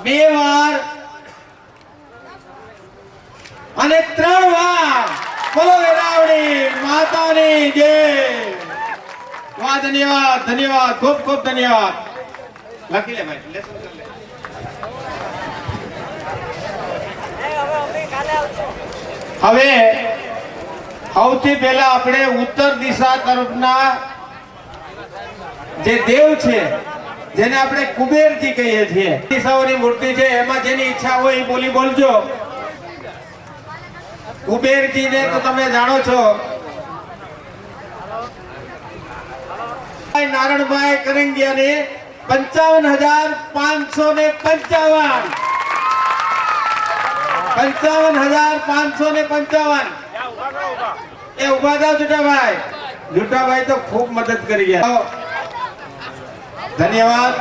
2 વાર અને 3 વાર બોલો વેરાવળી માતાની જય। વાહ, ધન્યવાદ ધન્યવાદ, ખૂબ ખૂબ ધન્યવાદ। લખી લે ભાઈ, લેસન કરી લે। હવે સૌથી પહેલા આપણે ઉત્તર દિશા તરફના જે દેવ છે જેને આપણે કુબેરજી કહીએ છીએ, દિશાઓની મૂર્તિ છે, એમાં જેની ઈચ્છા હોય એ બોલી બોલજો। કુબેરજીને તો તમે જાણો છો, નારણભાઈ કરંગિયાને 55,555 55,555 એ ઉભા થાવ જુટાભાઈ। જુટાભાઈ તો ખૂબ મદદ કરી ગયા, ધન્યવાદ।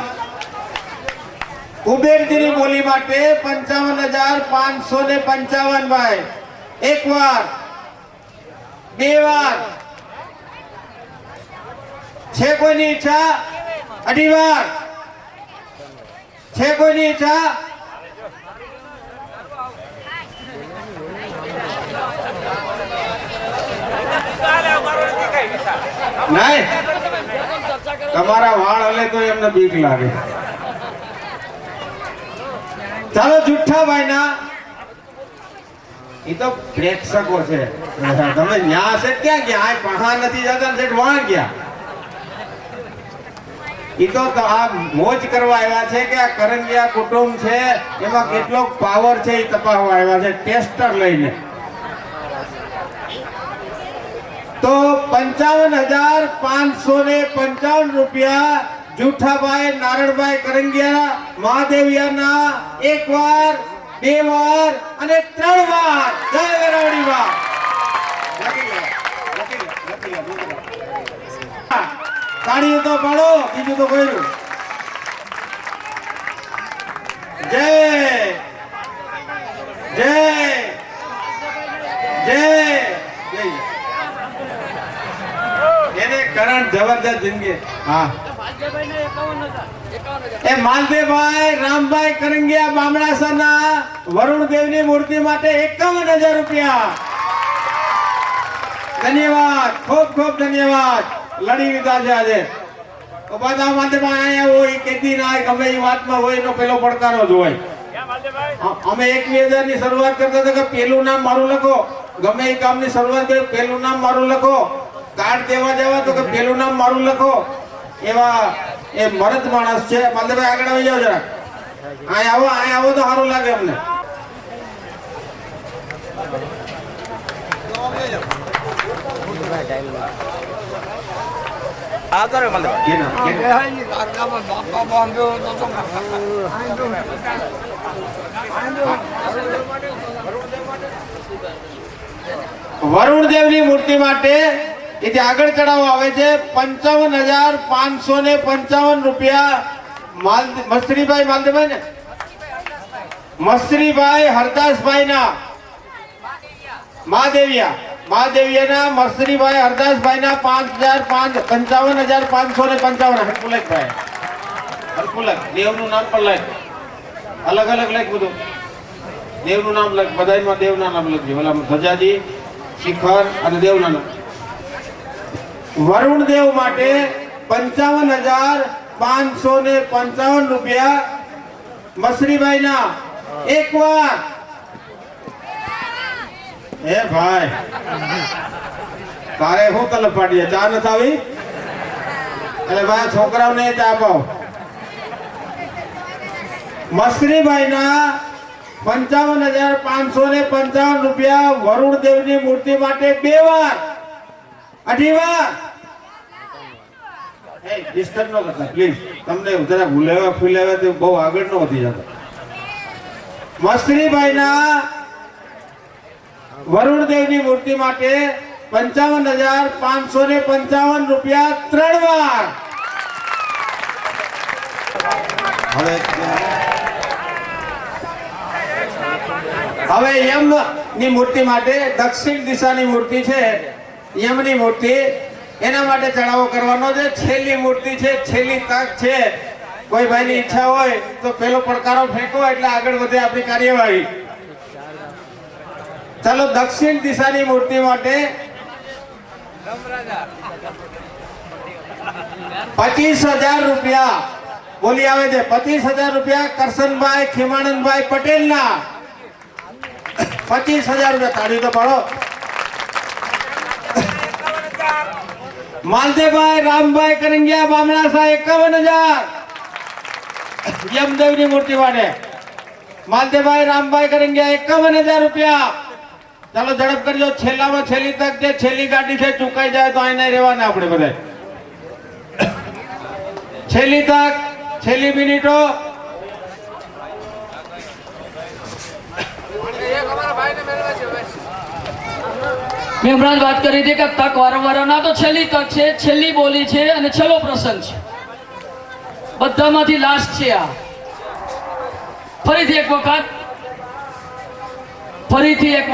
કુબેરજીની બોલી માટે 55,555 ભાઈ। 1 વાર, 2 વાર, છે કોઈની ઈચ્છા? 2.5 વાર, છે કોઈની ઈચ્છા? નહીં, તમારા વાળ હલે તો એમને બીક લાગે। ચાલો જુઠ્ઠાભાઈ ના, એ તો પ્રેક્ષકો છે, તમે ન્યા છે ક્યાં ગયા? પહા નથી જતા, સેઠ વાણ ગયા। એ તો આ મોજ કરવા આવ્યા છે કે આ કરંગિયા કુટુંબ છે એમાં કેટલો પાવર છે એ તપાસવા આવ્યા છે, ટેસ્ટર લઈને। તો 55,555 રૂપિયા જુઠ્ઠાભાઈ નારણભાઈ કરંગિયા મહાદેવિયાના 1 વાર, 2 વાર અને 3 વાર। જય વેરાવળી માં। તાળીઓ તો પાડો, બીજું તો કોઈ જય જય જય જય। એને કરંટ જબરદસ્ત જિંદગી। હા, એ માલદેવભાઈ રામભાઈ કરંગિયા બામણાસાના વરુણદેવની મૂર્તિ માટે 51,000 રૂપિયા। ધન્યવાદ, ખૂબ ખૂબ ધન્યવાદ। લડી લીધા છે આજે। બધા માલદેવભાઈ અહીંયા હોય કેદી ના ગમે એ વાતમાં હોય એનો પેલો પડકારો જ હોય। અમે 21,000 ની શરૂઆત કરતા હતા કે પેલું નામ મારું લખો, ગમે એ કામની શરૂઆત કરી પેલું નામ મારું લખો, કાર્ડ દેવા જવા તો કે પેલું નામ મારું લખો। એવા એ મરદ માણસ છે। માલદેવભાઈ આગળ આવી જાઓ જરા, અહીંયા આવો તો સારું લાગે અમને। આ કરે માલદેવભાઈ વરુણદેવની મૂર્તિ માટે એ આગળ ચડાવવા આવે છે 55,555 રૂપિયા। મસરીભાઈ માલદેવભાઈ ને મસરીભાઈ હરદાસભાઈ ના મહાદેવિયાના મસરીભાઈ હરદાસભાઈ ના 55,555 હરકુલકભાઈ, હરકુલક દેવનું નામ પણ લખ, અલગ અલગ લખ, બધું દેવનું નામ લખ, બધામાં દેવના નામ લખજો। ઓલા ધજાજી, શિખર અને દેવના નામ। વરુણદેવ માટે 55,555 રૂપિયા। મસરીભાઈ ના 1 વાર। એ ભાઈ તારે હું તલબ પાડીએ, ચા ન થાવી? એટલે ભાઈ છોકરાઓને ચા પાવ। મસરીભાઈ ના 55,555 રૂપિયા। વરુણદેવની મૂર્તિ માટે 2 વાર, 2.5 વાર। ડિસ્ટર્બ ન કરતા પ્લીઝ, તમને જરા ભૂલેવા ફૂલેવા તો બહુ આગળ ન વધી જતા। મસરીભાઈ ના વરુણદેવની મૂર્તિ માટે 55,555 રૂપિયા। 3 વાર। હવે યમ ની મૂર્તિ માટે દક્ષિણ દિશાની મૂર્તિ છે, યમની મૂર્તિ, એના માટે ચડાવો કરવાનો છે। છેલ્લી મૂર્તિ છે, છેલ્લી તક છે। કોઈ ભાઈની ઈચ્છા હોય તો પેલો પડકારો ફેંકો એટલે આગળ વધે આપણી કાર્યવાહી. ચાલો દક્ષિણ દિશાની મૂર્તિ માટે 25,000 રૂપિયા બોલી આવે છે. 25,000 રૂપિયા કરશનભાઈ ખીમાનંદભાઈ પટેલના 25,000 રૂપિયા. તાળી તો પાડો. માલદેવભાઈ રામભાઈ કરંગિયા બામણાસા 51,000 યમદેવની મૂર્તિ માટે. માલદેવભાઈ રામભાઈ કરંગિયા 51,000 રૂપિયા. ચાલો ઝડપ કરજો. છેલ્લામાં છેલ્લી તક છે. છેલ્લી ગાડી છે, ચૂકાઈ જાય તો અહીં રહેવાના આપણે બધા. છેલ્લી તક, છેલ્લી મિનિટો. મેં હમણાં જ વાત કરી હતી કે તક વારંવાર ના તો છેલ્લી તક છે, છેલ્લી બોલી છે અને છેલ્લો પ્રસંગ છે. બધામાંથી લાસ્ટ છે આ. ફરીથી એક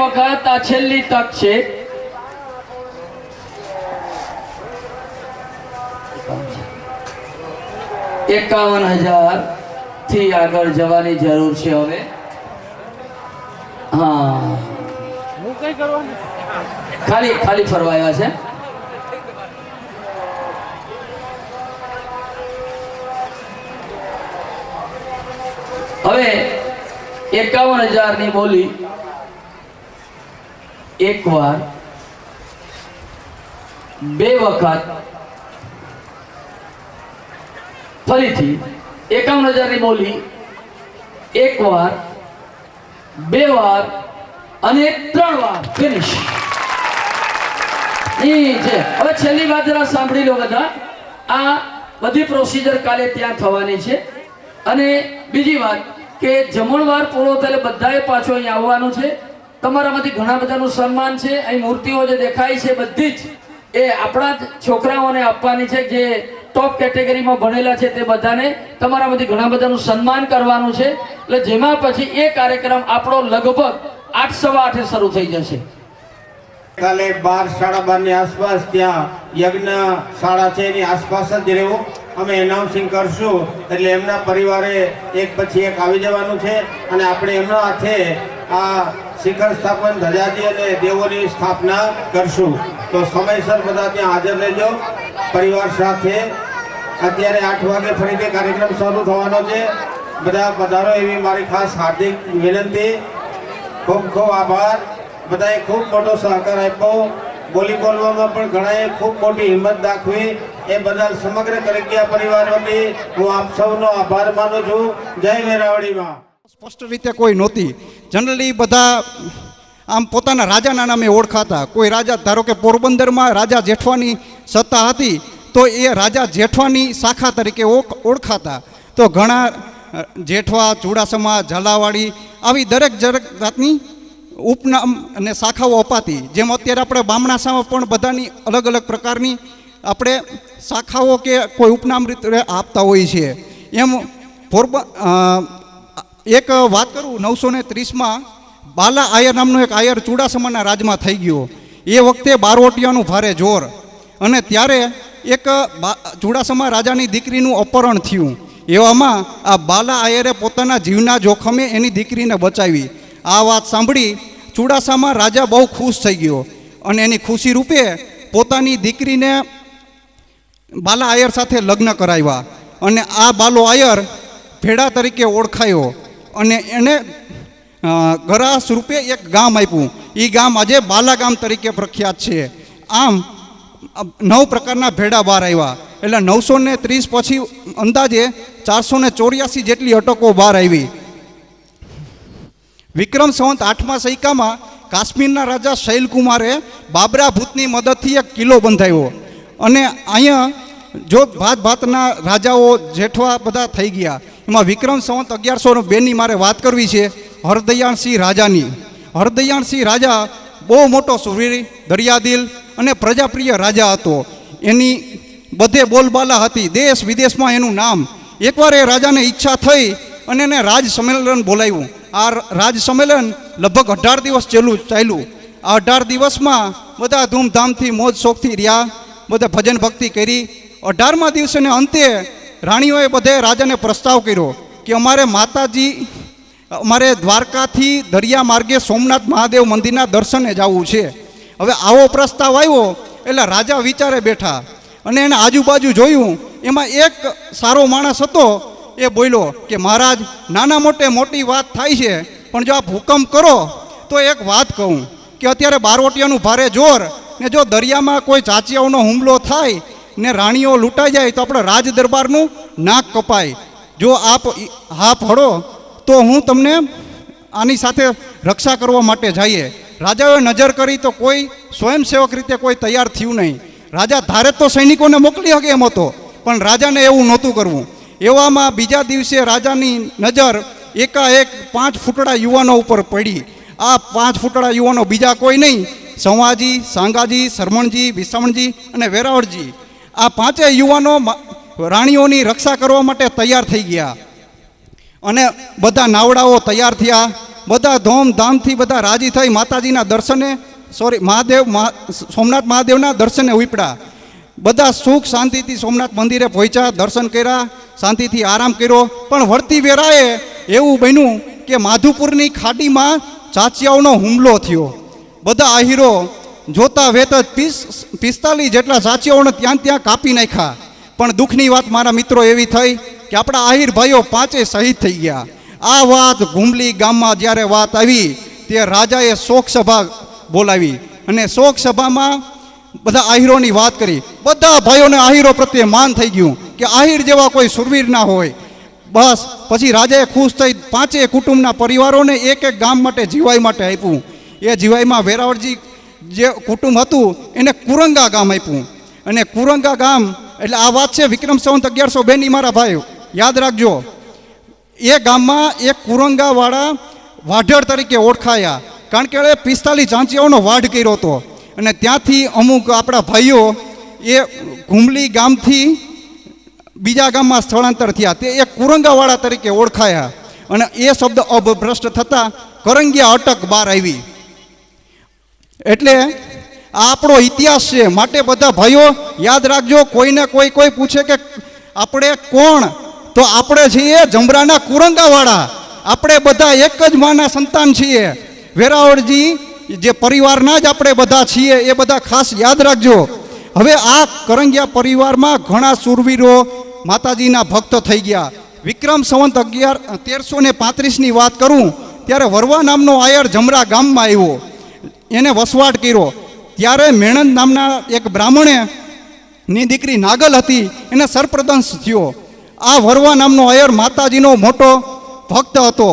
વખત આ છેલ્લી તક છે. ₹51,000 થી આગળ જવાની જરૂર છે હવે. હા, ખાલી ફરવા આવ્યા છે. હવે 51,000 ની બોલી એક વાર, બે વખત, ફરીથી 51,000 ની બોલી એક વાર, બે વાર અને 3 વાર. ફિનિશ. હવે છેલ્લી વાત જરા સાંભળી લો બધા. આ બધી પ્રોસિજર કાલે ત્યાં થવાની છે. અને બીજી વાત કે જમણવાર પૂરો થયેલે બધાએ પાછો અહીં આવવાનું છે. તમારામાંથી ઘણા બધાનું સન્માન છે. અહીં મૂર્તિઓ જે દેખાય છે બધી જ એ આપણા જ છોકરાઓને આપવાની છે જે ટોપ કેટેગરીમાં ભણેલા છે તે બધાને. તમારામાંથી ઘણા બધાનું સન્માન કરવાનું છે. એટલે જેમાં પછી એ કાર્યક્રમ આપણો લગભગ 8:15 શરૂ થઈ જશે. કાલે 12:12 ની આસપાસ ત્યાં યજ્ઞશાળા છે એની આસપાસ જ રહેવું. અમે એનાઉન્સિંગ કરશું એટલે એમના પરિવારે એક પછી એક આવી જવાનું છે અને આપણે એમના હાથે આ શિખર સ્થાપન ધજાજી અને દેવોની સ્થાપના કરશું. તો સમયસર બધા ત્યાં હાજર રહેજો પરિવાર સાથે. અત્યારે 8 વાગે ફરીથી કાર્યક્રમ શરૂ થવાનો છે. બધા પધારો એવી મારી ખાસ હાર્દિક વિનંતી. ખૂબ ખૂબ આભાર. બધાએ ખૂબ મોટો સહકાર આપ્યો. બોલી બોલવામાં પણ ઘણાએ ખૂબ મોટી હિંમત દાખવી. એ બદલ સમગ્ર કરંગિયા પરિવાર વતી હું આપ સૌનો આભાર માનું છું. જય વેરાવળીમાં. સ્પષ્ટ રીતે કોઈ નહોતી. જનરલી બધા આમ પોતાના રાજાના નામે ઓળખાતા. કોઈ રાજા, ધારો કે પોરબંદરમાં રાજા જેઠવાની સત્તા હતી તો એ રાજા જેઠવાની શાખા તરીકે ઓળખાતા. તો ઘણા જેઠવા, ચુડાસમા, ઝાલાવાડી આવી દરેક જાતની ઉપનામ અને શાખાઓ અપાતી. જેમ અત્યારે આપણે બામણાસામાં પણ બધાની અલગ અલગ પ્રકારની આપણે શાખાઓ કે કોઈ ઉપનામ રીતે આપતા હોઈએ છીએ. એમ એક વાત કરું, 930માં બાલા આયર નામનો એક આયર ચુડાસમાના રાજમાં થઈ ગયો. એ વખતે બારવટિયાનું ભારે જોર અને ત્યારે એક ચુડાસમા રાજાની દીકરીનું અપહરણ થયું. એવામાં આ બાલા આયરે પોતાના જીવના જોખમે એની દીકરીને બચાવી. આ વાત સાંભળી ચુડાસમા રાજા બહુ ખુશ થઈ ગયો અને એની ખુશી રૂપે પોતાની દીકરીને બાલા આયર સાથે લગ્ન કરાવ્યા. અને આ બાલો આયર ભેડા તરીકે ઓળખાયો અને એને ગરાસ રૂપે એક ગામ આપ્યું. એ ગામ આજે બાલા ગામ તરીકે પ્રખ્યાત છે. આમ 9 પ્રકારના ભેડા બહાર આવ્યા. એટલે 930 પછી અંદાજે 484 જેટલી અટકો બહાર આવી. વિક્રમ સંવત 8મા સૈકામાં કાશ્મીરના રાજા શૈલકુમારે બાબરા ભૂતની મદદથી એક કિલ્લો બંધાવ્યો. અને અહીંયા જો ભાતના રાજાઓ જેઠવા બધા થઈ ગયા. એમાં વિક્રમ સંવત 1102ની મારે વાત કરવી છે હરદયાણસિંહ રાજાની. હરદયાણસિંહ રાજા બહુ મોટો સુરવીર, દરિયાદિલ અને પ્રજાપ્રિય રાજા હતો. એની બધે બોલબાલા હતી, દેશ વિદેશમાં એનું નામ. એકવાર એ રાજાને ઈચ્છા થઈ અને એને રાજ સંમેલન બોલાવ્યું. આ રાજ સંમેલન લગભગ 18 દિવસ ચાલ્યું. આ 18 દિવસમાં બધા ધૂમધામથી મોજ શોખથી રહ્યા, બધા ભજન ભક્તિ કરી. 18મા દિવસને અંતે રાણીઓએ બધે રાજાને પ્રસ્તાવ કર્યો કે અમારે માતાજી અમારે દ્વારકાથી દરિયા માર્ગે સોમનાથ મહાદેવ મંદિરના દર્શને જવું છે. હવે આવો પ્રસ્તાવ આવ્યો એટલે રાજા વિચારે બેઠા અને એને આજુબાજુ જોયું. એમાં એક સારો માણસ હતો. એ બોલ્યો કે મહારાજ, નાના મોટી વાત થાય છે, પણ જો આપ હુકમ કરો તો એક વાત કહું કે અત્યારે બારવટીયાનું ભારે જોર ને જો દરિયામાં કોઈ ચાચિયાઓનો હુમલો થાય ને રાણીઓ લૂંટાઈ જાય તો આપણે રાજ દરબારનું નાક કપાય. જો આપ હા પડો તો હું તમને આની સાથે રક્ષા કરવા માટે જઈએ. રાજાએ નજર કરી તો કોઈ સ્વયંસેવક રીતે કોઈ તૈયાર થયું નહીં. રાજા ધારે તો સૈનિકોને મોકલી શકે એમ હતો, પણ રાજાને એવું નહોતું કરવું. એવામાં બીજા દિવસે રાજાની નજર એકાએક 5 ફૂટડા યુવાનો ઉપર પડી. આ 5 ફૂટડા યુવાનો બીજા કોઈ નહીં, સંવાજી, સાંગાજી, શરમણજી, વિસામણજી અને વેરાવળજી. આ 5 યુવાનો રાણીઓની રક્ષા કરવા માટે તૈયાર થઈ ગયા અને બધા નાવડાઓ તૈયાર થયા. બધા ધૂમધામથી બધા રાજી થઈ માતાજીના દર્શને સોમનાથ મહાદેવના દર્શને ઉપડ્યા. બધા સુખ શાંતિથી સોમનાથ મંદિરે પહોંચ્યા, દર્શન કર્યા, શાંતિથી આરામ કર્યો. પણ વળતી વેરાએ એવું બન્યું કે માધુપુરની ખાડીમાં ચાચિયાઓનો હુમલો થયો. બધા આહીરો જોતા વેત જ 45 જેટલા ચાચિયાઓને ત્યાં કાપી નાખ્યા. પણ દુઃખની વાત મારા મિત્રો એવી થઈ કે આપણા આહીર ભાઈઓ 5 શહીદ થઈ ગયા. આ વાત ઘુમલી ગામમાં જ્યારે વાત આવી તે રાજાએ શોક સભા બોલાવી અને શોક સભામાં બધા આહીરોની વાત કરી. બધા ભાઈઓને આહીરો પ્રત્યે માન થઈ ગયું કે આહીર જેવા કોઈ સુરવીર ના હોય. બસ પછી રાજાએ ખુશ થઈ 5 કુટુંબના પરિવારોને એક ગામ માટે જીવાઈ માટે આપ્યું. એ જીવાઈમાં વેરાવળજી જે કુટુંબ હતું એને કુરંગા ગામ આપ્યું. અને કુરંગા ગામ એટલે આ વાત છે વિક્રમ સંવત 1102 ની મારા ભાઈઓ યાદ રાખજો. એ ગામમાં એક કુરંગાવાળા વાઢેર તરીકે ઓળખાયા, કારણ કે 45 ચાંચિયાઓનો વાઢ કર્યો હતો. અને ત્યાંથી અમુક આપણા ભાઈઓ એ ઘુમલી ગામથી બીજા ગામમાં સ્થળાંતર થયા. તે એક કુરંગાવાળા તરીકે ઓળખાયા અને એ શબ્દ અભ્રષ્ટ થતાં કરંગિયા અટક બહાર આવી. એટલે આ આપણો ઇતિહાસ છે. માટે બધા ભાઈઓ યાદ રાખજો. કોઈને કોઈ પૂછે કે આપણે કોણ, તો આપણે છીએ જમરાના કુરંગાવાળા. આપણે બધા એક જ માના સંતાન છીએ. વેરાવળજી જે પરિવારના જ આપણે બધા છીએ એ બધા ખાસ યાદ રાખજો. હવે આ કરંગિયા પરિવારમાં ઘણા શૂરવીરો માતાજીના ભક્ત થઈ ગયા. વિક્રમ સંવત 1335ની વાત કરું ત્યારે વરવા નામનો આયર જમરા ગામમાં આવ્યો. એને વસવાટ કર્યો. ત્યારે મેણંદ નામના એક બ્રાહ્મણે ની દીકરી નાગલ હતી, એને સરપ્રદંશ થયો. આ વરવા નામનો આયર માતાજીનો મોટો ભક્ત હતો.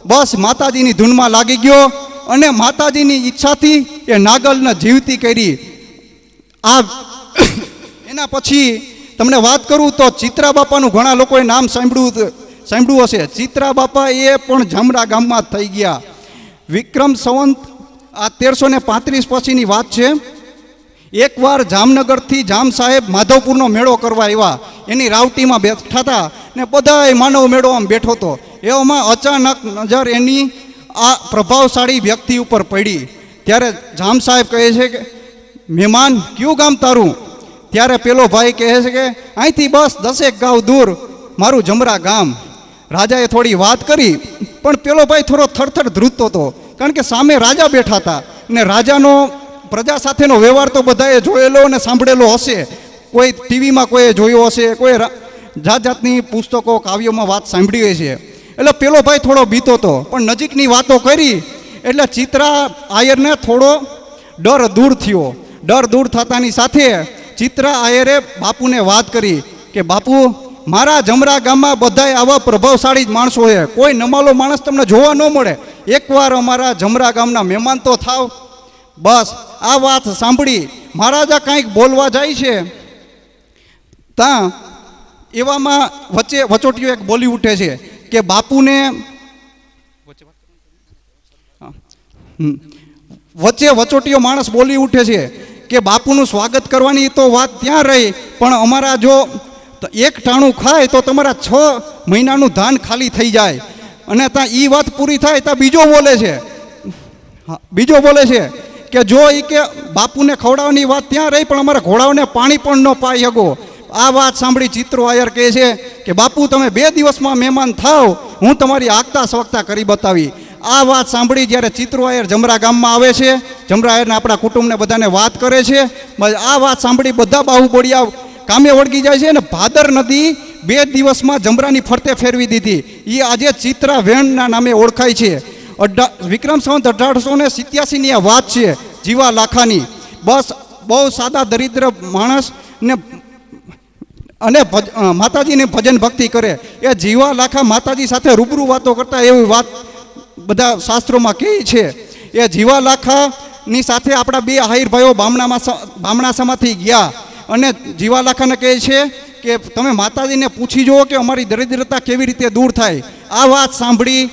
બસ માતાજીની ધૂનમાં લાગી ગયો અને માતાજીની ઈચ્છાથી એ નાગલને જીવતી કરી. આ એના પછી તમને વાત કરું તો ચિત્રા બાપાનું ઘણા લોકોએ નામ સાંભળ્યું હશે. ચિત્રા બાપા એ પણ જમરા ગામમાં જ થઈ ગયા. વિક્રમ સંવત આ 1335 પછીની વાત છે. એકવાર જામનગરથી જામ સાહેબ માધવપુરનો મેળો કરવા આવ્યા. એની રાવટીમાં બેઠા હતા ને બધાય માનવ મેળો આમ બેઠો હતો. એવામાં અચાનક નજર એની આ પ્રભાવશાળી વ્યક્તિ ઉપર પડી. ત્યારે જામ સાહેબ કહે છે કે મહેમાન કયું ગામ તારું? ત્યારે પેલો ભાઈ કહે છે કે અહીંથી બસ 10 ગાંવ દૂર મારું જમરા ગામ. રાજાએ થોડી વાત કરી પણ પેલો ભાઈ થોડો થરથર ધ્રુજતો હતો, કારણ કે સામે રાજા બેઠા હતા ને રાજાનો પ્રજા સાથેનો વ્યવહાર તો બધાએ જોયેલો અને સાંભળેલો હશે. કોઈ ટીવીમાં કોઈએ જોયો હશે, કોઈ જાતની પુસ્તકો કાવ્યોમાં વાત સાંભળી હોય છે. એટલે પેલો ભાઈ થોડો બીતો હતો, પણ નજીકની વાતો કરી એટલે ચિત્રા આયરને થોડો ડર દૂર થયો. ડર દૂર થતાની સાથે ચિત્રા આયરે બાપુને વાત કરી કે બાપુ, મારા જમરા ગામમાં બધાય આવા પ્રભાવશાળી જ માણસો છે, કોઈ નમાલો માણસ તમને જોવા ન મળે. એકવાર અમારા જમરા ગામના મહેમાન તો થાવ. બસ આ વાત સાંભળી મહારાજા કંઈક બોલવા જાય છે ત્યાં એવામાં વચોટિયો એક બોલી ઉઠે છે કે બાપુને વચ્ચે વચોટિયો માણસ બોલી ઉઠે છે કે બાપુનું સ્વાગત કરવાની તો વાત ત્યાં રહી, પણ અમારા જો એક ટાણું ખાય તો તમારા 6 મહિનાનું ધાન ખાલી થઈ જાય. અને ત્યાં એ વાત પૂરી થાય ત્યાં બીજો બોલે છે કે જો એ કે બાપુને ખવડાવવાની વાત ત્યાં રહી, પણ અમારા ઘોડાઓને પાણી પણ ન પાઈ શકો. આ વાત સાંભળી ચિત્રો આયર કહે છે કે બાપુ તમે 2 દિવસમાં મહેમાન થાવ, હું તમારી આગતા સ્વગતા કરી બતાવી. આ વાત સાંભળી જ્યારે ચિત્રો આયર જમરા ગામમાં આવે છે, જમરા આયરના આપણા કુટુંબને બધાને વાત કરે છે. આ વાત સાંભળી બધા બાહુબળિયા કામે વળગી જાય છે. અને ભાદર નદી 2 દિવસમાં જમરાની ફરતે ફેરવી દીધી. એ આજે ચિત્રા વેણના નામે ઓળખાય છે. વિક્રમ સંવત 1887ની આ વાત છે, જીવા લાખાની. બસ બહુ સાદા દરિદ્ર માણસ ને અને માતાજીની ભજન ભક્તિ કરે. એ જીવા લાખા માતાજી સાથે રૂબરૂ વાતો કરતા એવી વાત બધા શાસ્ત્રોમાં કહે છે. એ જીવા લાખાની સાથે આપણા 2 હાઈર ભાઈઓ બામણાસામાંથી ગયા અને જીવા લાખાને કહે છે કે તમે માતાજીને પૂછી જુઓ કે અમારી દરિદ્રતા કેવી રીતે દૂર થાય. આ વાત સાંભળી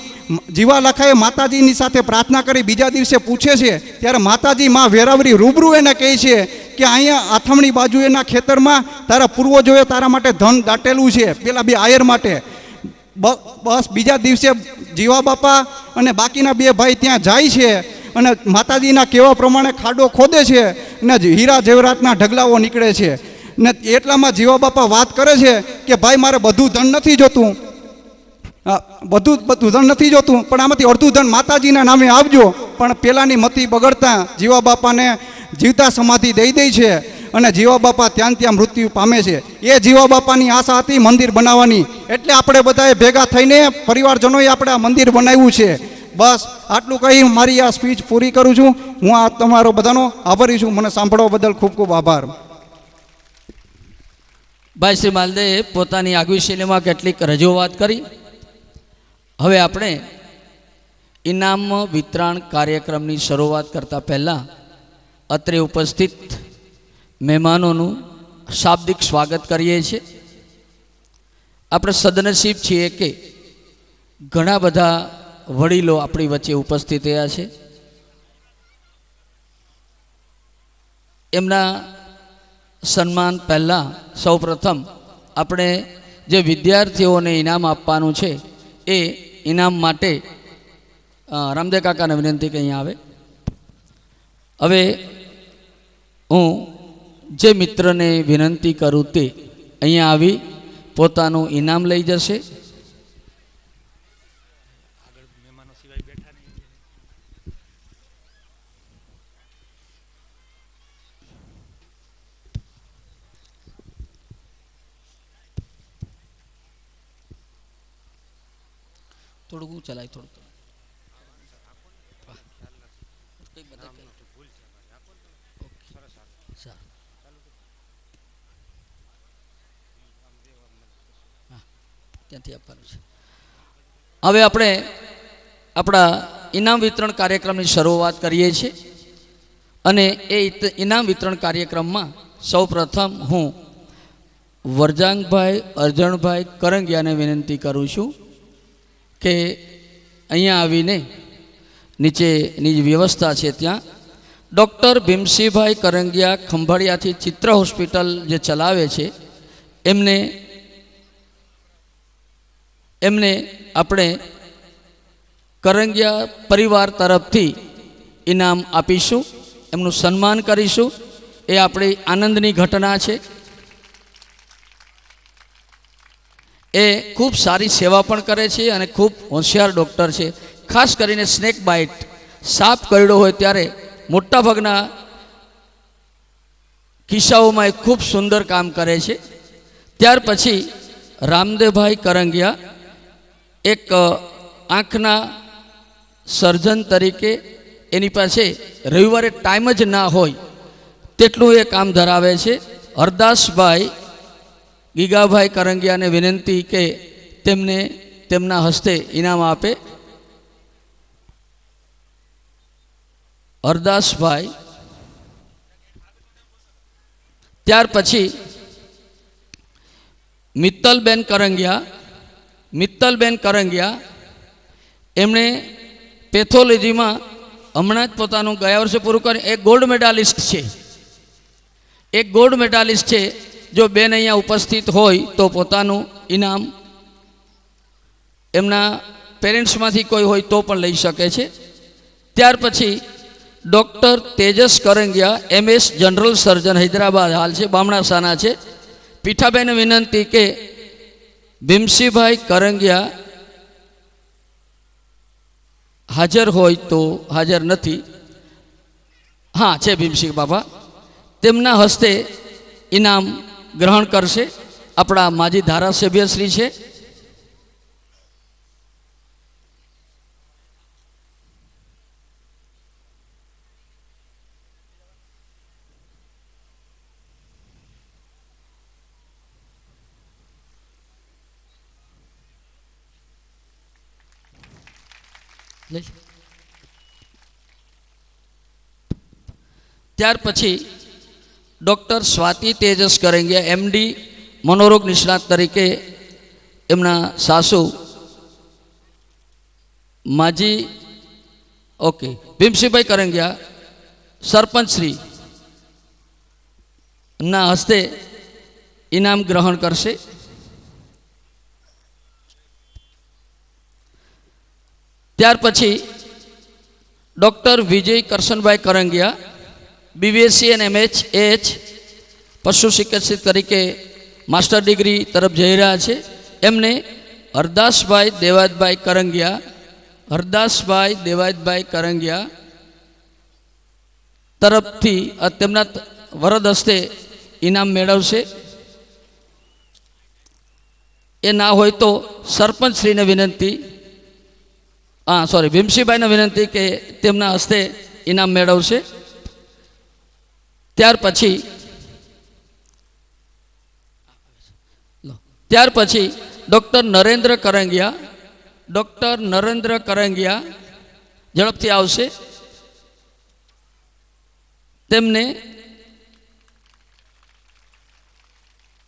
જીવા લાખાએ માતાજીની સાથે પ્રાર્થના કરી. બીજા દિવસે પૂછે છે ત્યારે માતાજી માં વેરાવરી રૂબરૂ એને કહે છે કે અહીંયા આથમણી બાજુ એના ખેતરમાં તારા પૂર્વજોએ તારા માટે ધન દાટેલું છે, પેલા 2 આયર માટે. બસ બીજા દિવસે જીવા બાપા અને બાકીના 2 ભાઈ ત્યાં જાય છે અને માતાજીના કહેવા પ્રમાણે ખાડો ખોદે છે અને હીરા જેવરાતના ઢગલાઓ નીકળે છે. ને એટલામાં જીવા બાપા વાત કરે છે કે ભાઈ મારે બધું ધન નથી જોતું, બધું ધન નથી જોતું, પણ આમાંથી અડધું ધન માતાજીના નામે આપજો. પણ પેલાની મતી બગડતા જીવા બાપાને જીવતા સમાધિ દઈ દે છે અને જીવા બાપા ત્યાં મૃત્યુ પામે છે. એ જીવા બાપાની આશા હતી મંદિર બનાવવાની, એટલે આપણે બધાએ ભેગા થઈને પરિવારજનોએ આપણે આ મંદિર બનાવ્યું છે. બસ આટલું કહી મારી આ સ્પીચ પૂરી કરું છું. હું આ તમારો બધાનો આભારી છું. મને સાંભળવા બદલ ખૂબ ખૂબ આભાર. ભાઈ શ્રી માલદેએ પોતાની આગવી શૈલીમાં કેટલીક રજૂઆત કરી. હવે આપણે ઇનામ વિતરણ કાર્યક્રમની શરૂઆત કરતાં પહેલાં અત્રે ઉપસ્થિત મહેમાનોનું શાબ્દિક સ્વાગત કરીએ છીએ. આપણે સદનસીબ છીએ કે ઘણા બધા વડીલો આપણી વચ્ચે ઉપસ્થિત થયા છે. એમના સન્માન પહેલાં સૌપ્રથમ આપણે જે વિદ્યાર્થીઓને ઇનામ આપવાનું છે એ ઇનામ માટે રામદેવ કાકાને વિનંતી કે અહીંયા આવે. હવે હું જે મિત્રને વિનંતી કરું તે અહીંયા આવી પોતાનું ઇનામ લઈ જશે. થોડું ચલાય થોડું ત્યાંથી આપવાનું છે. હવે આપણે આપણા ઇનામ વિતરણ કાર્યક્રમની શરૂઆત કરીએ છીએ અને એ ઇનામ વિતરણ કાર્યક્રમમાં સૌપ્રથમ હું વરજાંગભાઈ અરજણભાઈ કરંગિયાને વિનંતી કરું છું કે અહીંયા આવીને નીચેની જે વ્યવસ્થા છે ત્યાં ડૉક્ટર ભીમસિંહભાઈ કરંગિયા ખંભાળિયાથી ચિત્ર હોસ્પિટલ જે ચલાવે છે એમને આપણે કરંગિયા પરિવાર તરફથી ઇનામ આપીશું, એમનું સન્માન કરીશું. એ આપણી આનંદની ઘટના છે. એ ખૂબ સારી સેવા પણ કરે છે અને ખૂબ હોશિયાર ડૉક્ટર છે. ખાસ કરીને સ્નેક બાઇટ, સાપ કરડ્યો હોય ત્યારે મોટાભાગના કિસ્સાઓમાં એ ખૂબ સુંદર કામ કરે છે. ત્યાર પછી રામદેવભાઈ કરંગિયા એક આંખના સર્જન તરીકે એની પાસે રવિવારે ટાઈમ જ ના હોય તેટલું એ કામ ધરાવે છે. હરદાસભાઈ ગીગાભાઈ કરંગિયાને વિનંતી કે તેમને તેમના હસ્તે ઇનામ આપે. હરદાસભાઈ. ત્યાર પછી મિત્તલબેન કરંગિયા એમણે પેથોલોજીમાં હમણાં જ પોતાનું ગયા વર્ષે પૂરું કર્યું. એક ગોલ્ડ મેડાલિસ્ટ છે. જો બેન અહીંયા ઉપસ્થિત હોય તો પોતાનું ઇનામ એમના પેરેન્ટ્સમાંથી કોઈ હોય તો પણ લઈ શકે છે. ત્યાર પછી doctor Tejas Karangiya MS general સર્જન હૈદરાબાદ હાલ છે, બામણાસાના છે. પીઠાબેન વિનંતી કે ભીમસિંહભાઈ કરંગિયા હાજર હોય તો, હાજર નથી, હા છે ભીમસિંહ બાપા, તેમના હસ્તે ઇનામ ગ્રહણ કરશે. આપણા માજી ધારાસભ્ય શ્રી છે. ત્યાર પછી ડૉક્ટર સ્વાતિ તેજસ કરંગિયા એમડી મનોરોગ નિષ્ણાત તરીકે એમના સાસુ માજી ઓકે ભીમસિંહભાઈ કરંગિયા સરપંચ શ્રી ના હસ્તે ઇનામ ગ્રહણ કરશે. ત્યાર પછી ડૉક્ટર વિજય કરશનભાઈ કરંગિયા BVSc અને MH પશુ ચિકિત્સક તરીકે માસ્ટર ડિગ્રી તરફ જઈ રહ્યા છે. એમને હરદાસભાઈ દેવાયતભાઈ કરંગિયા તરફથી તેમના વરદ હસ્તે ઇનામ મેળવશે. એ ના હોય તો સરપંચ શ્રીને વિનંતી, ભીમસિંહભાઈને વિનંતી કે તેમના હસ્તે ઇનામ મેળવશે. ત્યાર પછી ડૉક્ટર નરેન્દ્ર કરંગિયા ઝડપથી આવશે. તેમને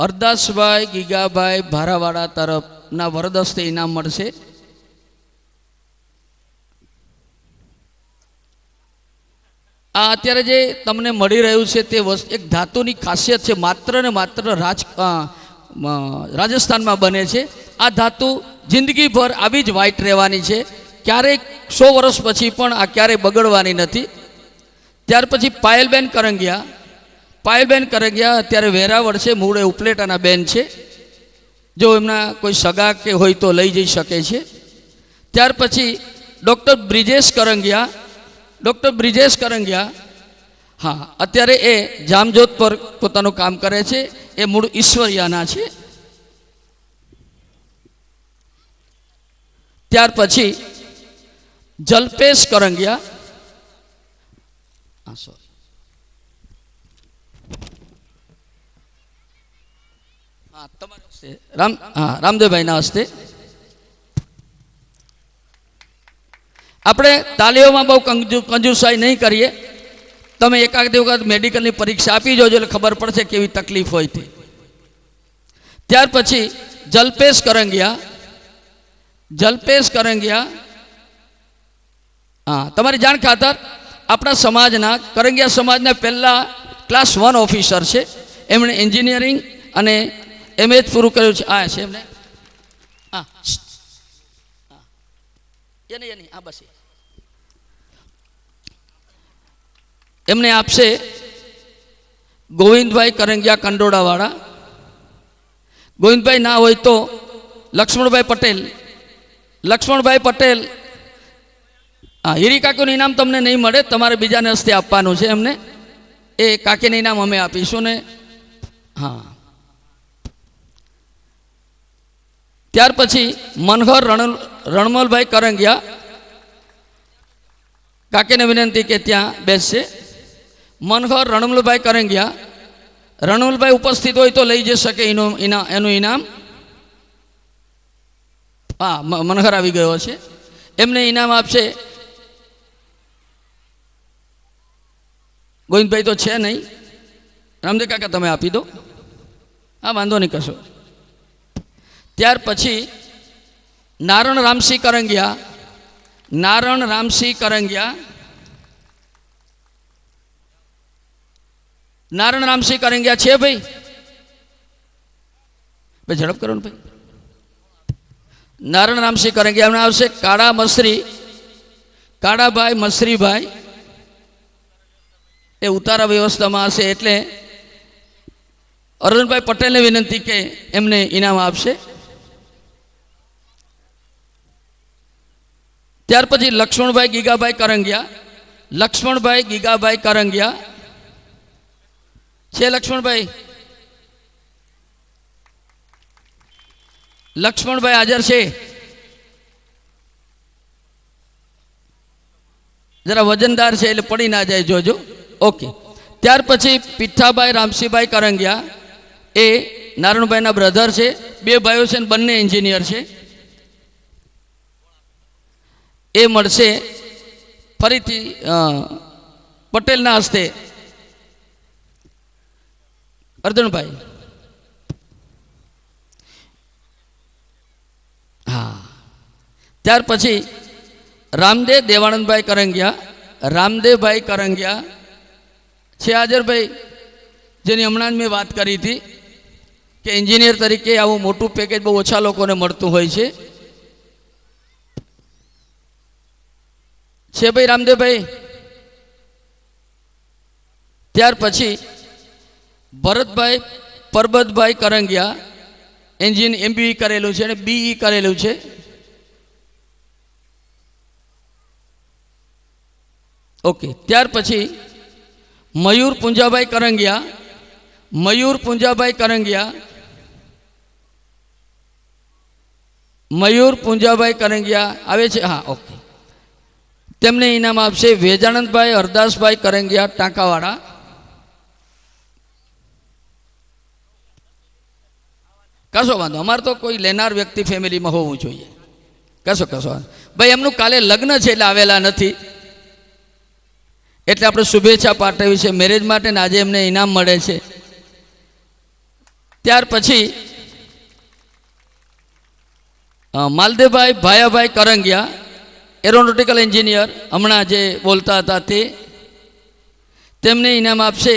હરદાસભાઈ ગીગાભાઈ ભારાવાડા તરફના વરદ હસ્તે ઇનામ મળશે. આ અત્યારે જે તમને મળી રહ્યું છે તે એક ધાતુની ખાસિયત છે, માત્ર ને માત્ર રાજસ્થાનમાં બને છે. આ ધાતુ જિંદગીભર આવી જ વ્હાઇટ રહેવાની છે, ક્યારેક 100 વર્ષ પછી પણ આ ક્યારેય બગડવાની નથી. ત્યાર પછી પાયલબેન કરંગિયા અત્યારે વેરાવળ છે, મૂળે ઉપલેટાના બેન છે. જો એમના કોઈ સગા કે હોય તો લઈ જઈ શકે છે. ત્યાર પછી ડૉક્ટર બ્રિજેશ કરંગિયા હા અત્યારે એ જામજોત પર પોતાનું કામ કરે છે. એ મૂળ ઈશ્વરિયાના છે. ત્યાર પછી જલ્પેશ કરંગિયા તમારા હસ્તે રામદેવભાઈના હસ્તે. આપણે તાલીઓમાં બહુ કંજુસાઈ નહીં કરીએ. તમે એકાદ વખત મેડિકલની પરીક્ષા આપી જોજો એટલે ખબર પડશે કેવી તકલીફ હોય તે. ત્યાર પછી જલ્પેશ કરંગિયા હા તમારી જાણ ખાતર આપણા સમાજના કરંગિયા સમાજના પહેલા ક્લાસ 1 ઓફિસર છે. એમણે એન્જિનિયરિંગ અને MH પૂરું કર્યું છે. આ છે એમને બસ એમને આપશે ગોવિંદભાઈ કરંગિયા કંડોળાવાળા. ગોવિંદભાઈ ના હોય તો લક્ષ્મણભાઈ પટેલ હીરી કાકીનું ઇનામ તમને નહીં મળે, તમારે બીજાને હસ્તે આપવાનું છે એમને. એ કાકીનું ઇનામ અમે આપીશું ને. હા ત્યાર પછી મનહર રણમલભાઈ કરંગિયા કાકીને વિનંતી કે ત્યાં બેસશે. મનહર રણમલભાઈ કરંગિયા, રણમલભાઈ ઉપસ્થિત હોય તો લઈ જઈ શકે એનું ઇનામ. હા મનહર આવી ગયો છે. એમને ઇનામ આપશે ગોવિંદભાઈ તો છે નહીં, રામદેવ કાકા તમે આપી દો. હા વાંધો નહીં કશો. ત્યાર પછી નારણ રામસિંહ કરંગિયા છે ભાઈ ઝડપ કરો ને ભાઈ. નારણ રામસિંહ કરંગિયા એમને આવશે કાળાભાઈ મસરીભાઈ. એ ઉતારા વ્યવસ્થામાં હશે એટલે અરવિંદભાઈ પટેલને વિનંતી કે એમને ઇનામ આપશે. ત્યાર પછી લક્ષ્મણભાઈ ગીગાભાઈ કરંગિયા. લક્ષ્મણભાઈ ગીગાભાઈ કરંગિયા છે. લક્ષ્મણભાઈ લક્ષ્મણભાઈ હાજર છે? જરા વજનદાર છે એટલે પડી ના જાય, જોજો. ઓકે. ત્યાર પછી પીઠાભાઈ રામસિંહભાઈ કરંગિયા, એ નારણભાઈના બ્રધર છે. બે ભાઈઓ છે ને બંને એન્જિનિયર છે. એ મળશે ફરીથી પટેલના હસ્તે. અર્જુનભાઈ, હા. ત્યાર પછી રામદેવ દેવાનંદભાઈ કરંગિયા. રામદેવભાઈ કરંગિયા છે હાજરભાઈ, જેની હમણાં મેં વાત કરી હતી કે એન્જિનિયર તરીકે આવું મોટું પેકેજ બહુ ઓછા લોકોને મળતું હોય છે. છે ભાઈ રામદેવભાઈ? ત્યાર પછી ભરતભાઈ પરબતભાઈ કરંગિયા, MBE કરેલું છે અને BE કરેલું છે. ઓકે. ત્યાર પછી મયુર પુંજાભાઈ કરંગિયા. મયુર પુંજાભાઈ કરંગિયા. મયુર પુંજાભાઈ કરંગિયા આવે છે? હા, ઓકે. તેમને ઇનામ આપશે વેજાનંદભાઈ હરદાસભાઈ કરંગિયા, ટાંકાવાળા. કશો વાંધો, અમારે તો કોઈ લેનાર વ્યક્તિ ફેમિલીમાં હોવું જોઈએ. કશો વાંધો. ભાઈ એમનું કાલે લગ્ન છે એટલે આવેલા નથી, એટલે આપણે શુભેચ્છા પાઠવી છે મેરેજ માટે ને આજે એમને ઇનામ મળે છે. ત્યાર પછી માલદેવભાઈ ભાયાભાઈ કરંગિયા, એરોનોટિકલ એન્જિનિયર, હમણાં જે બોલતા હતા તે. તેમને ઇનામ આપશે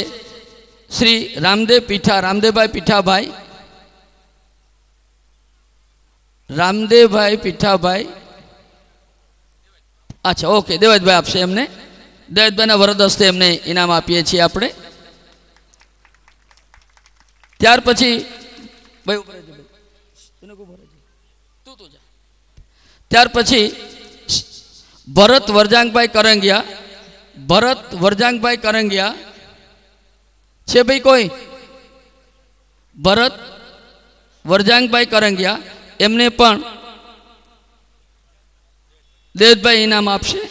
શ્રી રામદેવ પીઠા, રામદેવભાઈ પીઠાભાઈ. રામદેવભાઈ પીઠાભાઈ, અચ્છા, ઓકે. દેવતભાઈ આપશે એમને. દેવતભાઈના વરદ હસ્તે એમને ઇનામ આપીએ છીએ આપણે. ત્યાર પછી ત્યાર પછી ભરત વરજાંગભાઈ કરંગિયા. ભરત વરજાંગભાઈ કરંગિયા છે ભાઈ કોઈ? ભરત વરજાંગભાઈ કરંગિયા, એમને પણ દેવભાઈ ઇનામ આપશે.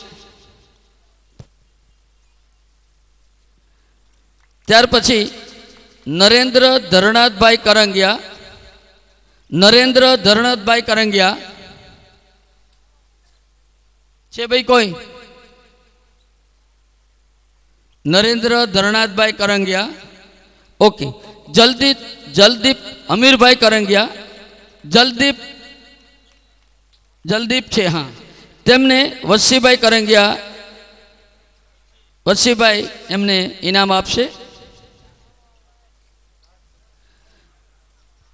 ત્યાર પછી નરેન્દ્ર ધરણાથભાઈ કરંગિયા. નરેન્દ્ર ધરણાથભાઈ કરંગિયા છે ભાઈ કોઈ? નરેન્દ્ર ધરણાથભાઈ કરંગિયા. ઓકે. જલદીપ અમીરભાઈ કરંગિયા. જલદીપ છે, હા. તેમને વત્સીભાઈ કરંગિયા, વત્સીભાઈ એમને ઇનામ આપશે.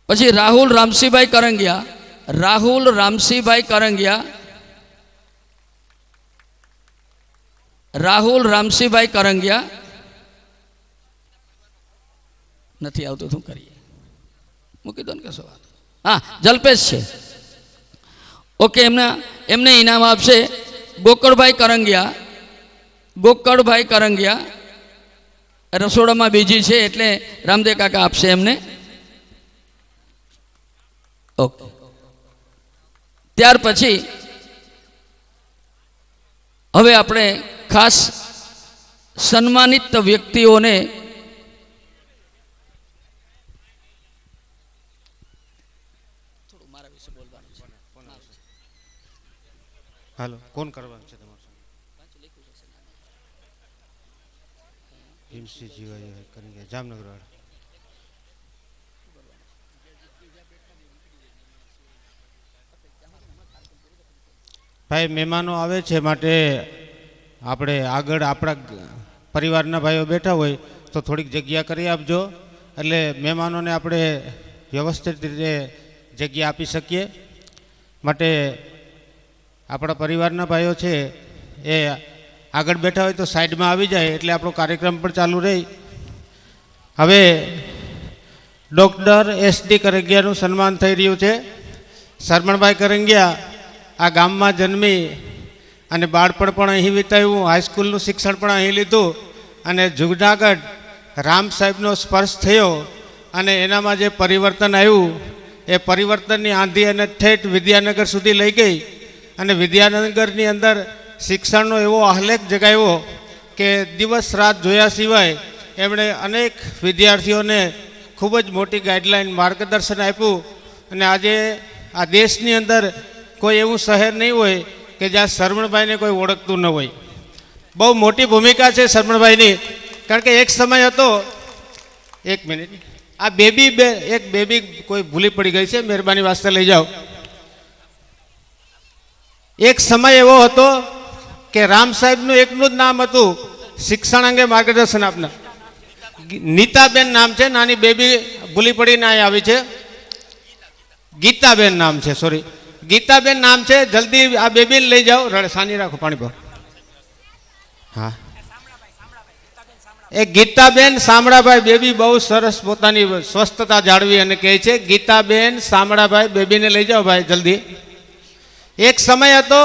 પછી રાહુલ રામસિંહભાઈ કરંગિયા. રાહુલ રામસિંહભાઈ કરંગિયા. રાહુલ રામસિંહભાઈ કરંગિયા નથી આવતું, શું કરીએ? મૂકી દો ને, કશો વાત. હા, જલ્પેશ છે. ઓકે. એમને ઇનામ આપશે ગોકળભાઈ કરંગિયા. ગોકળભાઈ કરંગિયા રસોડામાં બીજી છે એટલે રામદેવ કાકા આપશે એમને. ઓકે. ત્યાર પછી હવે આપણે ખાસ સન્માનિત વ્યક્તિઓને હાલો, કોણ કરવાનું છે તમારું? હિમસી જીવાય કરી ગયા જામનગર વાળા. ભાઈ મહેમાનો આવે છે માટે આપણે આગળ આપણા પરિવારના ભાઈઓ બેઠા હોય તો થોડીક જગ્યા કરી આપજો, એટલે મહેમાનોને આપણે વ્યવસ્થિત રીતે જગ્યા આપી શકીએ. માટે આપણા પરિવારના ભાઈઓ છે એ આગળ બેઠા હોય તો સાઈડમાં આવી જાય એટલે આપણો કાર્યક્રમ પણ ચાલુ રહે. હવે ડૉક્ટર એસડી કરંગિયાનું સન્માન થઈ રહ્યું છે. શરમણભાઈ કરંગિયા આ ગામમાં જન્મી અને બાળપણ પણ અહીં વિતાવ્યું, હાઈસ્કૂલનું શિક્ષણ પણ અહીં લીધું અને જૂનાગઢ રામ સાહેબનો સ્પર્શ થયો અને એનામાં જે પરિવર્તન આવ્યું એ પરિવર્તનની આંધી અને ઠેઠ વિદ્યાનગર સુધી લઈ ગઈ અને વિદ્યાનગરની અંદર શિક્ષણનો એવો આહલેખ જગાવ્યો કે દિવસ રાત જોયા સિવાય એમણે અનેક વિદ્યાર્થીઓને ખૂબ જ મોટી ગાઈડલાઈન માર્ગદર્શન આપ્યું અને આજે આ દેશની અંદર કોઈ એવું શહેર નહીં હોય કે જ્યાં શરમણભાઈને કોઈ ઓળખતું ન હોય. બહુ મોટી ભૂમિકા છે શરમણભાઈની, કારણ કે એક સમય હતો, એક મિનિટ, આ એક બેબી કોઈ ભૂલી પડી ગઈ છે, મહેરબાની વાસ્તે લઈ જાઓ. એક સમય એવો હતો કે રામ સાહેબનું એકનું જ નામ હતું શિક્ષણ અંગે માર્ગદર્શન આપનાર. નીતાબેન નામ છે, નાની બેબી ભૂલી પડીને અહીં આવી છે. ગીતાબેન નામ છે, સોરી, ગીતાબેન નામ છે. જલ્દી આ બેબીને લઈ જાઓ. સાની રાખો, પાણી પર. હા, એ ગીતાબેન શામળાભાઈ બેબી બહુ સરસ પોતાની સ્વસ્થતા જાળવી અને કહે છે. ગીતાબેન શામળાભાઈ બેબીને લઈ જાઓ ભાઈ જલ્દી. એક સમય હતો,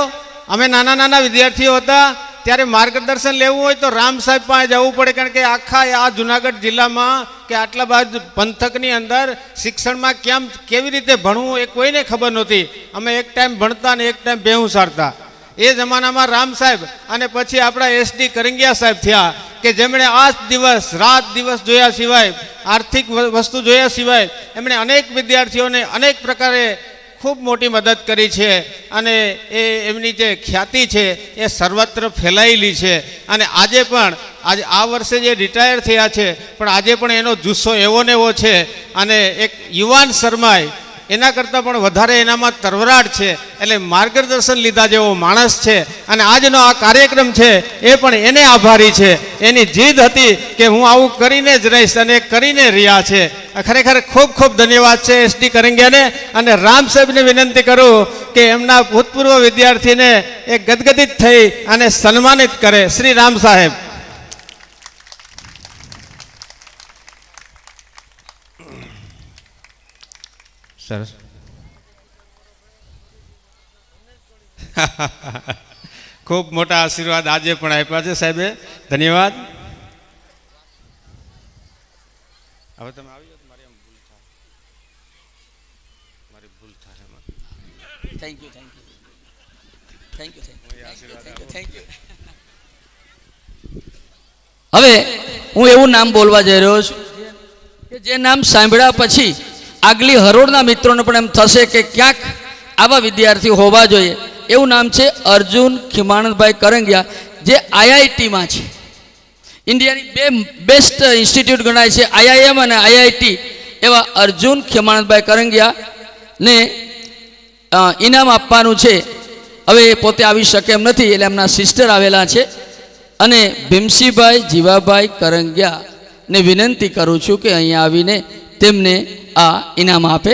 અમે નાના નાના વિદ્યાર્થીઓ હતા ત્યારે માર્ગદર્શન લેવું હોય તો રામ સાહેબ પાસે જવું પડે, કારણ કે આખા આ જુનાગઢ જિલ્લામાં કે આટલા બાદ પંથકની અંદર શિક્ષણમાં કેવી રીતે ભણવું એ કોઈને ખબર નહોતી. અમે એક ટાઈમ ભણતા અને એક ટાઈમ બેહું સારતા. એ જમાનામાં રામ સાહેબ અને પછી આપણા એસડી કરંગિયા સાહેબ થયા કે જેમણે આ દિવસ રાત દિવસ જોયા સિવાય, આર્થિક વસ્તુ જોયા સિવાય એમણે અનેક વિદ્યાર્થીઓને અનેક પ્રકારે ખૂબ મોટી મદદ કરી છે અને એ એમની જે ખ્યાતિ છે એ સર્વત્ર ફેલાયેલી છે. અને આજે આ વર્ષે જે રિટાયર થયા છે પણ આજે પણ એનો જુસ્સો એવો ને એવો છે અને એક યુવાન શરમાય એના કરતાં પણ વધારે એનામાં તરવરાટ છે. એટલે માર્ગદર્શન લીધા જેવો માણસ છે અને આજનો આ કાર્યક્રમ છે એ પણ એને આભારી છે. એની જીદ હતી કે હું આવું કરીને જ રહીશ અને કરીને રહ્યા છે. ખરેખર ખૂબ ખૂબ ધન્યવાદ છે એસડી કરંગિયાને. અને રામ સાહેબને વિનંતી કરું કે એમના ભૂતપૂર્વ વિદ્યાર્થીને એ ગદગદિત થઈ અને સન્માનિત કરે. શ્રી રામ સાહેબ. સરસ. ખૂબ મોટા આશીર્વાદ આજે પણ આપ્યા છે સાહેબે. ધન્યવાદ. હવે તમે આવી જાઓ. મારી ભૂલ થાય. Thank you. હવે હું એવું નામ બોલવા જઈ રહ્યો છું કે જે નામ સાંભળ્યા પછી આગલી હરોળના મિત્રોને પણ એમ થશે કે ક્યાંક આવા વિદ્યાર્થી હોવા જોઈએ. એવું નામ છે અર્જુન ખીમાનંદભાઈ કરંગિયા, જે આઈઆઈટીમાં છે. ઇન્ડિયાની બે બેસ્ટ ઇન્સ્ટિટ્યૂટ ગણાય છે, IIM અને IIT. એવા અર્જુન ખીમાનંદભાઈ કરંગિયાને ઇનામ આપવાનું છે. હવે એ પોતે આવી શકે એમ નથી એટલે એમના સિસ્ટર આવેલા છે. અને ભીમસિંહભાઈ જીવાભાઈ કરંગિયાને વિનંતી કરું છું કે અહીંયા આવીને તેમને આ ઇનામ આપે.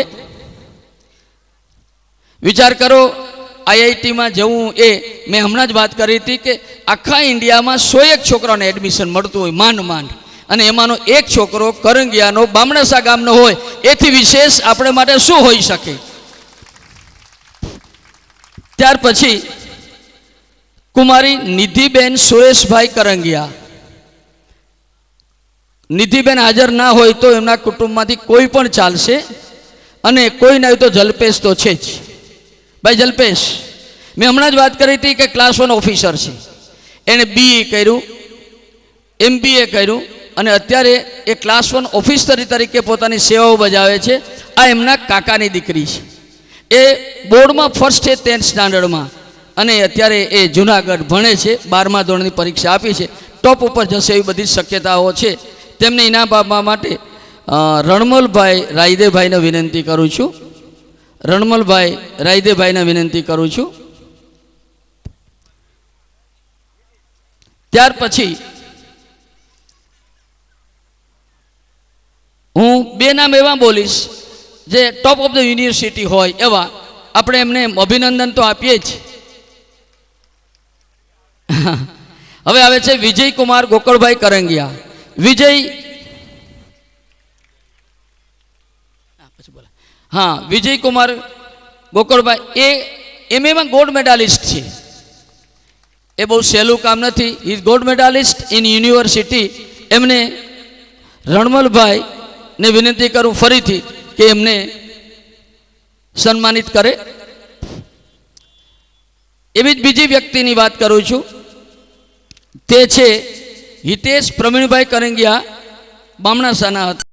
વિચાર કરો, આઈઆઈટીમાં જવું એ મેં હમણાં જ વાત કરી હતી કે આખા ઇન્ડિયામાં 101 છોકરાઓને એડમિશન મળતું હોય માંડ, અને એમાંનો એક છોકરો કરંગિયાનો બામણસા ગામનો હોય. એથી વિશેષ આપણે માટે શું હોઈ શકે. ત્યાર પછી કુમારી નિધિબેન સુરેશભાઈ કરંગિયા. નિધિબેન હાજર ના હોય તો એમના કુટુંબમાંથી કોઈ પણ ચાલશે, અને કોઈ ના હોય તો જલ્પેશ તો છે જ. ભાઈ જલ્પેશ, મેં હમણાં જ વાત કરી હતી કે ક્લાસ 1 ઓફિસર છે. એણે BE કર્યું, MBA કર્યું અને અત્યારે એ ક્લાસ 1 ઓફિસર તરીકે પોતાની સેવાઓ બજાવે છે. આ એમના કાકાની દીકરી છે. એ બોર્ડમાં ફર્સ્ટ છે 10th સ્ટાન્ડર્ડમાં, અને અત્યારે એ જુનાગઢ ભણે છે. 12મા ધોરણની પરીક્ષા આપી છે. ટોપ ઉપર જશે એવી બધી શક્યતાઓ છે. તેમને ઇનામ આપવા માટે રણમલભાઈ રાયદેભાઈને વિનંતી કરું છું. ત્યાર પછી હું બે નામ એવા બોલીશ જે ટોપ ઓફ ધ યુનિવર્સિટી હોય એવા. આપણે એમને અભિનંદન તો આપીએ જ. હવે આવે છે વિજયકુમાર ગોકળભાઈ કરંગિયા. વિજય હા, વિજયકુમાર ગોકળભાઈ એ એમએમાં ગોલ્ડ મેડાલિસ્ટ છે. એ બહુ સહેલું કામ નથી. Is gold medallist in university. એમને રણમલભાઈને વિનંતી કરું ફરીથી કે એમને સન્માનિત કરે. એવી જ બીજી વ્યક્તિની વાત કરું છું. તે છે હિતેશ પ્રવીણભાઈ કરંગિયા, બામણાસાના હતા.